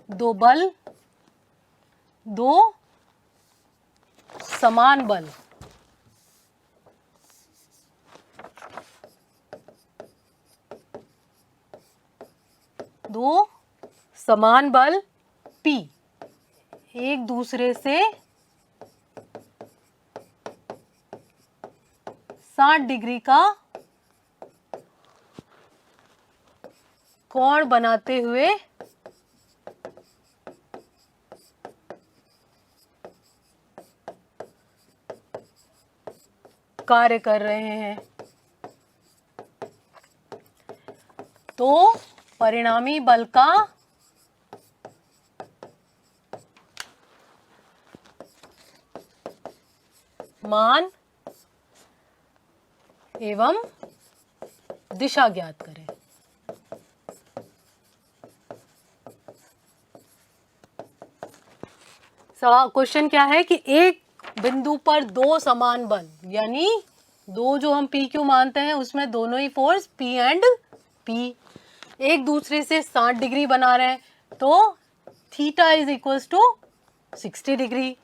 दो बल, दो समान बल, दो समान बल P एक दूसरे से 60 डिग्री का कोण बनाते हुए कार्य कर रहे हैं। तो परिणामी बल का मान एवं दिशा ज्ञात करें। सवाल क्वेश्चन क्या है कि एक बिंदु पर दो समान बल, यानी दो जो हम पी क्यू मानते हैं उसमें दोनों ही फोर्स पी एंड पी एक दूसरे से 60 डिग्री बना रहे हैं, तो theta is equals to 60 degree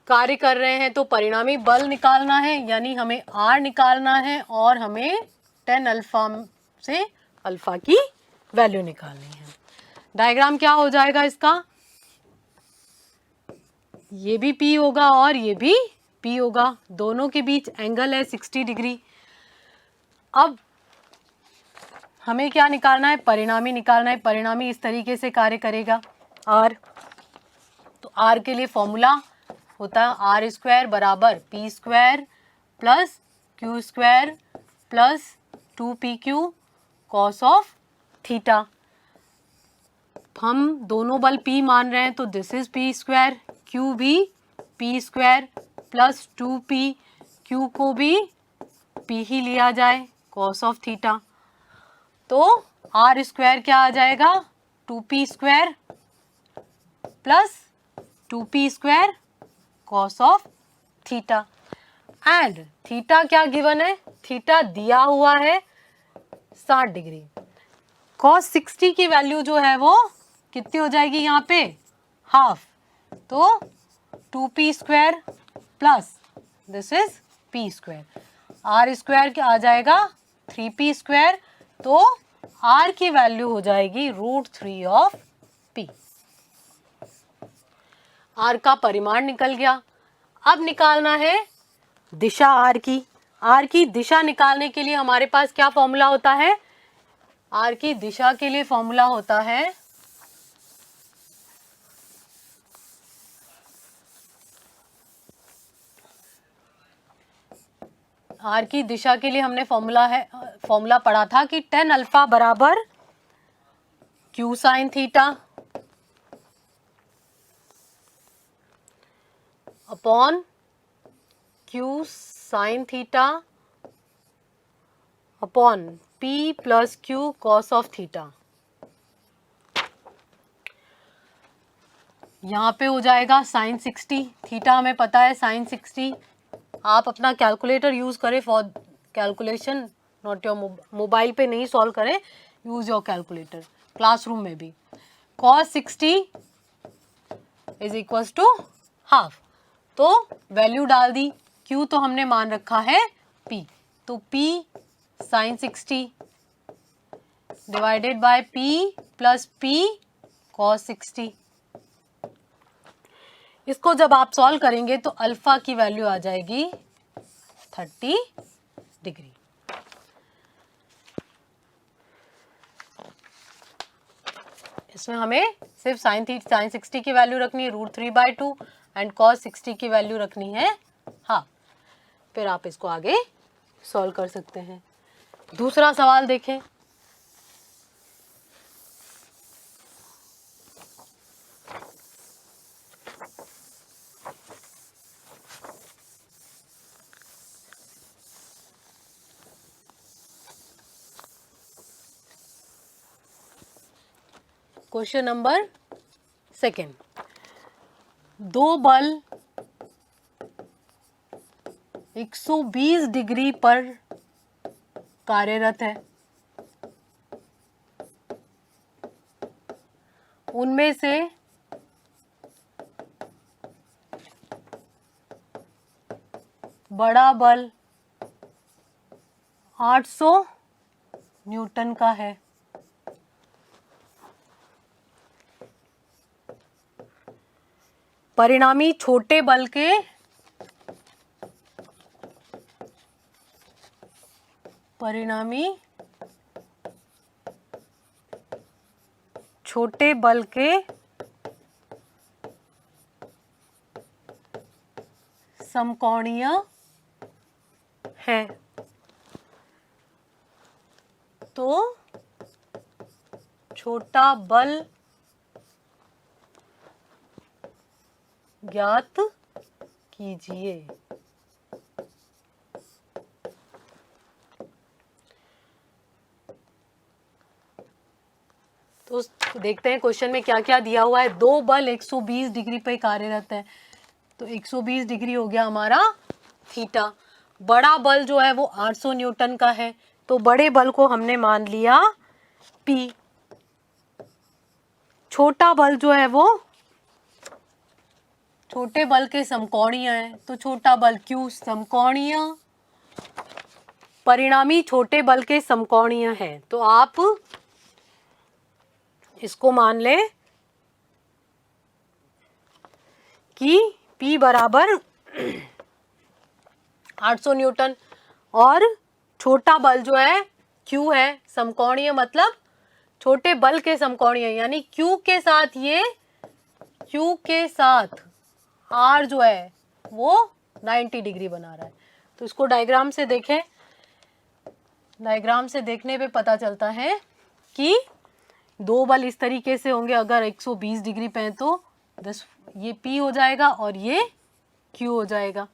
कार्य कर रहे हैं। तो परिणामी बल निकालना है, यानी हमें R निकालना है और हमें tan अल्फा से अल्फा की वैल्यू निकालनी है। डायग्राम क्या हो जाएगा इसका, ये भी P होगा और ये भी P होगा, दोनों के बीच एंगल है 60 डिग्री। अब हमें क्या निकालना है, परिणामी निकालना है। परिणामी इस तरीके से कार्य करेगा R, तो R के लिए फॉर्मूला होता है आर स्क्वायर बराबर P square plus Q square plus 2pq cos of theta. हम दोनों बल P मान रहे हैं तो this is P square, Q भी P square plus 2p, Q को भी P ही लिया जाए कॉस ऑफ थीटा। तो आर स्क्वायर क्या आ जाएगा, 2p square plus 2p square cos of theta. And theta क्या गिवन है, थीटा दिया हुआ है 60 डिग्री। कॉस 60 की वैल्यू जो है वो कितनी हो जाएगी यहाँ पे, हाफ। तो 2p square plus this is p square, R square क्या आ जाएगा 3p स्क्वायर। तो r की वैल्यू हो जाएगी √3 ऑफ p। r का परिमाण निकल गया। अब निकालना है दिशा r की। r की दिशा निकालने के लिए हमारे पास क्या फॉर्मूला होता है, r की दिशा के लिए फॉर्मूला होता है r की दिशा के लिए हमने फॉर्मूला पढ़ा था कि tan अल्फा बराबर q sine theta upon q sine theta upon p plus q cos of theta. यहाँ पे हो जाएगा साइन 60, थीटा हमें पता है साइन 60। आप अपना कैलकुलेटर यूज करें for calculation, not your mobile पे नहीं सॉल्व करें, यूज योर कैलकुलेटर क्लासरूम में भी। cos 60 is equals to half. तो वैल्यू डाल दी, q तो हमने मान रखा है p, तो p sine 60 divided by p plus p cos 60। इसको जब आप सॉल्व करेंगे तो अल्फा की वैल्यू आ जाएगी 30 डिग्री। इसमें हमें सिर्फ साइन 60 की वैल्यू रखनी है √3/2 एंड cos 60 की वैल्यू रखनी है हाफ। फिर आप इसको आगे सॉल्व कर सकते हैं। दूसरा सवाल देखें। क्वेश्चन नंबर 2, दो बल 120 डिग्री पर कार्यरत है उनमें से बड़ा बल 800 न्यूटन का है। परिणामी छोटे बल के समकोणीय है। तो छोटा बल ज्ञात कीजिए। तो देखते हैं क्वेश्चन में क्या क्या दिया हुआ है। दो बल 120 डिग्री पे कार्यरत है, तो 120 डिग्री हो गया हमारा थीटा। बड़ा बल जो है वो 800 न्यूटन का है, तो बड़े बल को हमने मान लिया P। छोटा बल जो है वो छोटे बल के समकोणीय है, तो छोटा बल Q समकोणीय, परिणामी छोटे बल के समकोणीय है। तो आप इसको मान ले कि P बराबर 800 न्यूटन और छोटा बल जो है Q है समकोणीय, मतलब छोटे बल के समकोणीय, यानी Q के साथ R जो है वो 90 डिग्री बना रहा है। तो इसको डायग्राम से देखें। डायग्राम से देखने पे पता चलता है कि दो बल इस तरीके से होंगे। अगर 120 डिग्री पे हैं तो ये P हो जाएगा और ये Q हो जाएगा।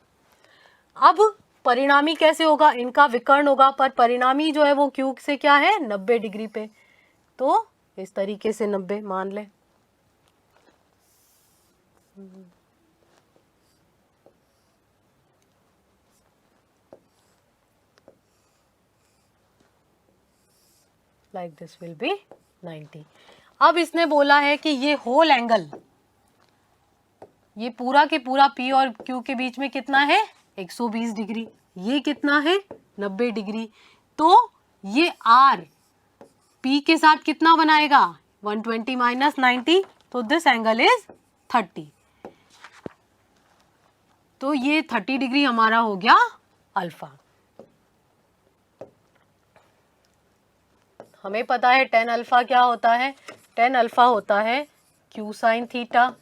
अब परिणामी कैसे होगा, इनका विकर्ण होगा, पर परिणामी जो है वो Q से क्या है 90 डिग्री पे, तो इस तरीके से 90 मान ले। Like this will be 90। अब इसने बोला है कि ये होल एंगल, ये पूरा के पूरा P और Q के बीच में कितना है 120 डिग्री, ये कितना है 90 डिग्री। तो ये R P के साथ कितना बनाएगा 120 माइनस 90, तो दिस एंगल इज 30। तो ये 30 डिग्री हमारा हो गया अल्फा। हमें पता है tan अल्फा क्या होता है, tan अल्फा होता है Q sine theta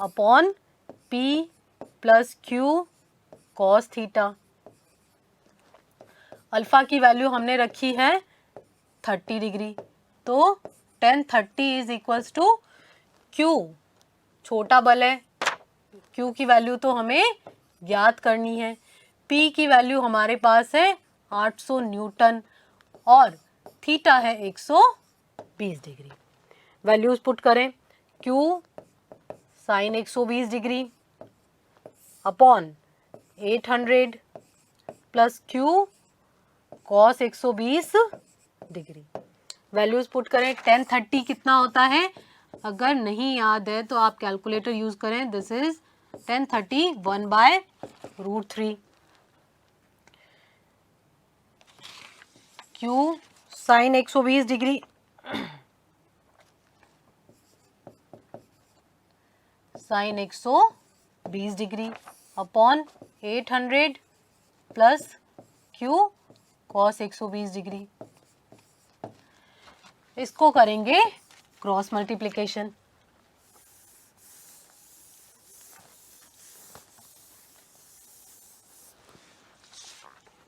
upon P plus Q cos theta. Alpha की वैल्यू हमने रखी है 30 डिग्री, तो tan 30 is equals to Q, छोटा बल है, Q की वैल्यू तो हमें ज्ञात करनी है। P की वैल्यू हमारे पास है 800 न्यूटन और थीटा है 120 डिग्री। वैल्यूज पुट करें, Q sine 120 degree upon 800 plus Q cos 120 degree. Values put करें, tan 30 कितना होता है, अगर नहीं याद है तो आप कैलकुलेटर यूज करें। This is tan 30 1/√3। Q sine 120 degree sine 120 degree upon 800 plus Q cos 120 degree. इसको करेंगे क्रॉस मल्टीप्लिकेशन।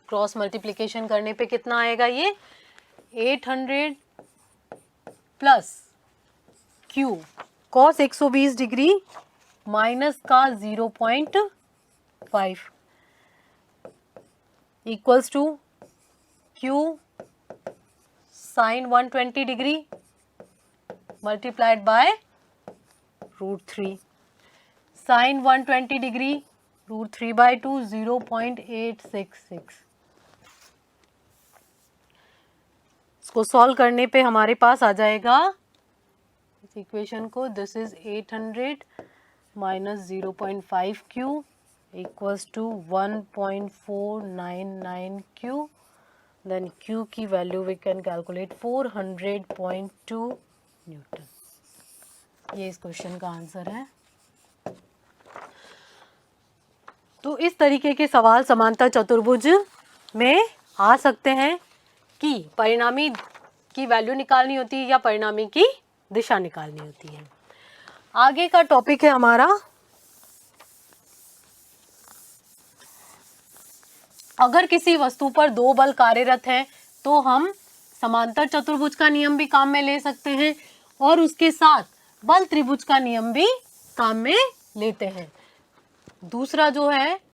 क्रॉस मल्टीप्लिकेशन करने पे कितना आएगा, ये 800 plus Q cos 120 degree minus का 0.5 equals to Q sine 120 degree multiplied by √3। Sine 120 degree √3/2 0.866। इसको solve करने पे हमारे पास आ जाएगा इक्वेशन को, this is 800 minus 0.5 Q equals to 1.499 Q, then Q की value we can calculate 400.2 newton. ये इस क्वेश्चन का आंसर है। तो इस तरीके के सवाल समांतर चतुर्भुज में आ सकते हैं कि परिणामी की वैल्यू निकालनी होती है या परिणामी की दिशा निकालनी होती है। आगे का टॉपिक है हमारा, अगर किसी वस्तु पर दो बल कार्यरत हैं तो हम समांतर चतुर्भुज का नियम भी काम में ले सकते हैं और उसके साथ बल त्रिभुज का नियम भी काम में लेते हैं। दूसरा जो है